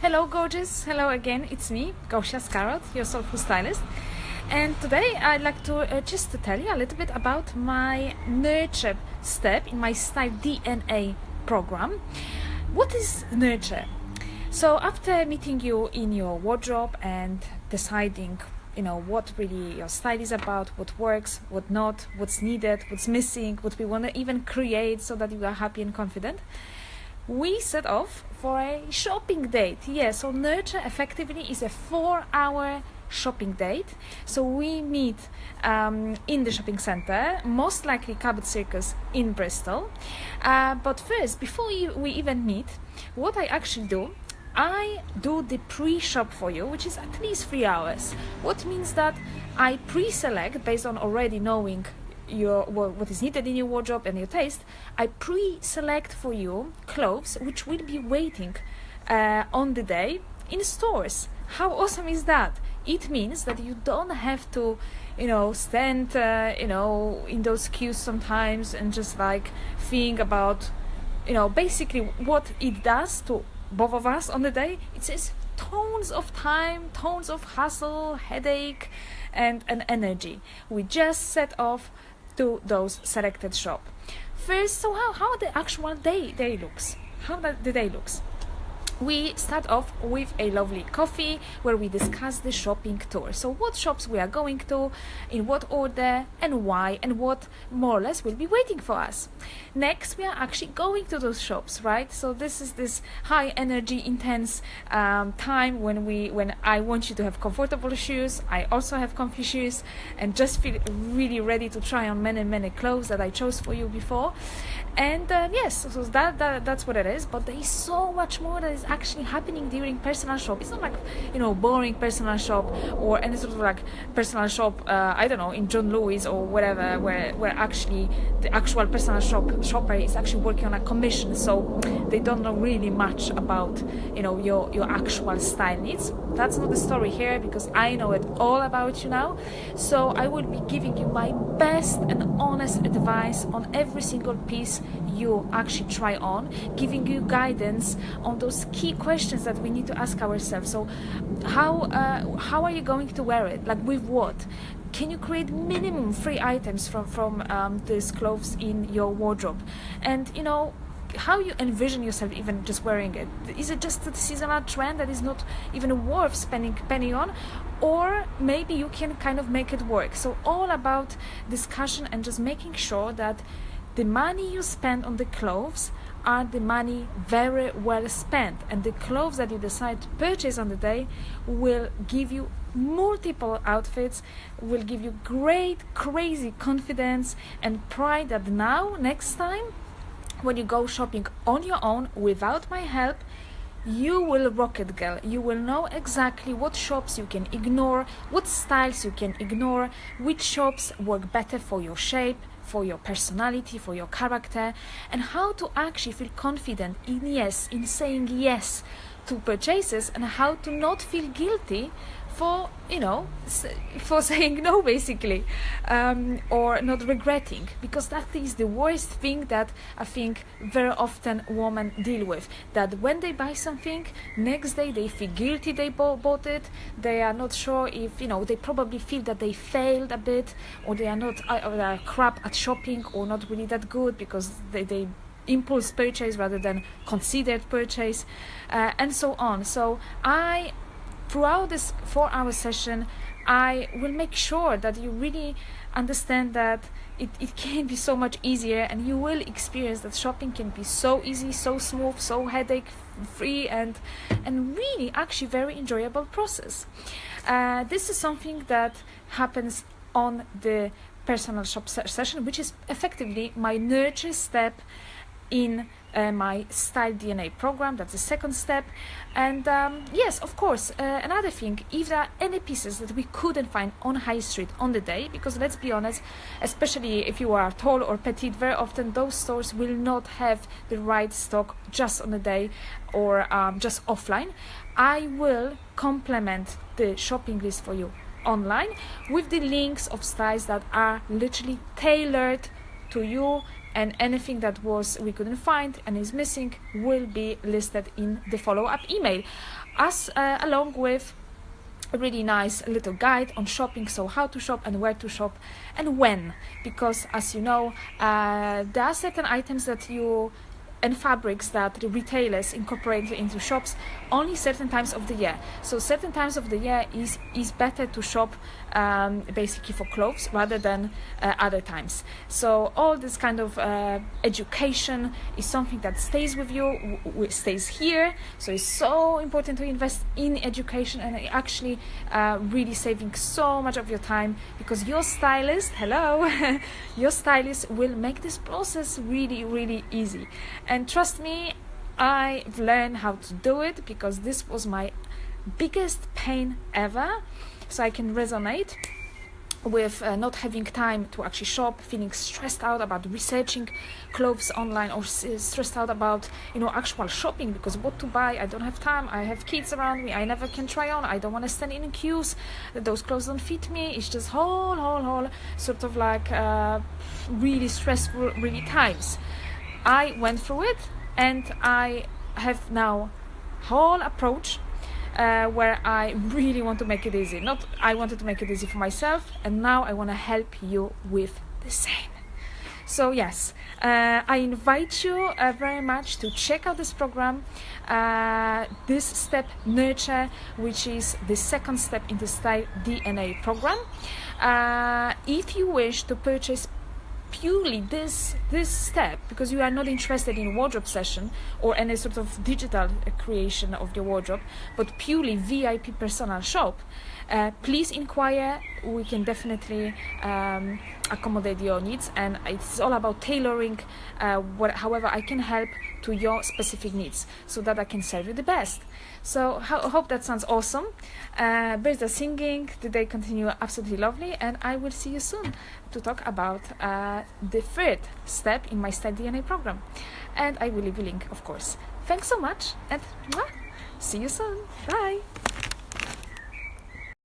Hello gorgeous, hello again, it's me, Gosia Scarrott, your soulful stylist. And today I'd like to just to tell you a little bit about my nurture step in my Style DNA program. What is nurture? So after meeting you in your wardrobe and deciding what really your style is about, what works, what not, what's needed, what's missing, what we want to even create so that you are happy and confident, we set off for a shopping date. So nurture effectively is a 4-hour shopping date. So we meet in the shopping center, most likely Cabot Circus in Bristol. But first, before we even meet, what I actually do, I do the pre-shop for you, which is at least 3 hours. What means that I pre-select based on already knowing what is needed in your wardrobe and your taste. I pre-select for you clothes which will be waiting on the day in stores. How awesome is that? It means that you don't have to stand in those queues sometimes and just like think about basically what it does to both of us on the day. It says tons of time, tons of hassle, headache and energy. We just set off to those selected shop. First, so how the actual day looks? How the day looks? We start off with a lovely coffee where we discuss the shopping tour. So what shops we are going to, in what order and why, and what more or less will be waiting for us. Next, we are actually going to those shops, right? So this is this high energy, intense time when I want you to have comfortable shoes. I also have comfy shoes and just feel really ready to try on many clothes that I chose for you before. And yes, so that's what it is. But there is so much more that is actually happening during personal shop. It's not like boring personal shop or any sort of like personal shop I don't know, in John Lewis or whatever, where actually the actual personal shopper is actually working on a commission, so they don't know really much about your actual style needs. That's not the story here, because I know it all about you now. So I will be giving you my best and honest advice on every single piece you actually try on, giving you guidance on those key questions that we need to ask ourselves. So how are you going to wear it? Like with what? Can you create minimum 3 items from these clothes in your wardrobe? And how you envision yourself even just wearing it. Is it just a seasonal trend that is not even worth spending a penny on? Or maybe you can kind of make it work. So all about discussion and just making sure that the money you spend on the clothes are the money very well spent, and the clothes that you decide to purchase on the day will give you multiple outfits, will give you great, crazy confidence and pride that now, next time, when you go shopping on your own without my help, you will rock it, girl. You will know exactly what shops you can ignore, what styles you can ignore, which shops work better for your shape, for your personality, for your character, and how to actually feel confident in saying yes to purchases, and how to not feel guilty for saying no, basically, or not regretting, because that is the worst thing that I think very often women deal with, that when they buy something, next day they feel guilty they bought it. They are not sure if they probably feel that they failed a bit, or they are not or they are crap at shopping, or not really that good because they impulse purchase rather than considered purchase, and so on. So throughout this 4-hour session, I will make sure that you really understand that it can be so much easier, and you will experience that shopping can be so easy, so smooth, so headache free, and really actually very enjoyable process. This is something that happens on the personal shop session, which is effectively my nurture step in my Style DNA program. That's the second step. And yes, of course, another thing, if there are any pieces that we couldn't find on high street on the day, because let's be honest, especially if you are tall or petite, very often those stores will not have the right stock just on the day, or just offline, I will complement the shopping list for you online with the links of styles that are literally tailored to you and anything that we couldn't find and is missing will be listed in the follow-up email, along with a really nice little guide on shopping, so how to shop and where to shop and when, because as you know, there are certain items and fabrics that the retailers incorporate into shops only certain times of the year. So certain times of the year is better to shop basically for clothes rather than other times. So all this kind of education is something that stays with you, stays here. So it's so important to invest in education, and actually really saving so much of your time, because your stylist, your stylist will make this process really, really easy. And trust me, I've learned how to do it, because this was my biggest pain ever. So I can resonate with not having time to actually shop, feeling stressed out about researching clothes online, or stressed out about actual shopping, because what to buy, I don't have time, I have kids around me, I never can try on, I don't want to stand in queues, those clothes don't fit me. It's just whole sort of like really stressful really times. I went through it, and I have now whole approach where I really want to make it easy. I wanted to make it easy for myself, and now I want to help you with the same. So yes, I invite you very much to check out this program, this step Nurture, which is the second step in the Style DNA program. If you wish to purchase purely this step, because you are not interested in wardrobe session or any sort of digital creation of your wardrobe, but purely VIP personal shop, please inquire. We can definitely accommodate your needs, and it's all about tailoring however I can help to your specific needs, so that I can serve you the best. So I hope that sounds awesome. Birds are singing, the day continue absolutely lovely, and I will see you soon to talk about the third step in my Style DNA program, and I will leave a link, of course. Thanks so much, and see you soon. Bye.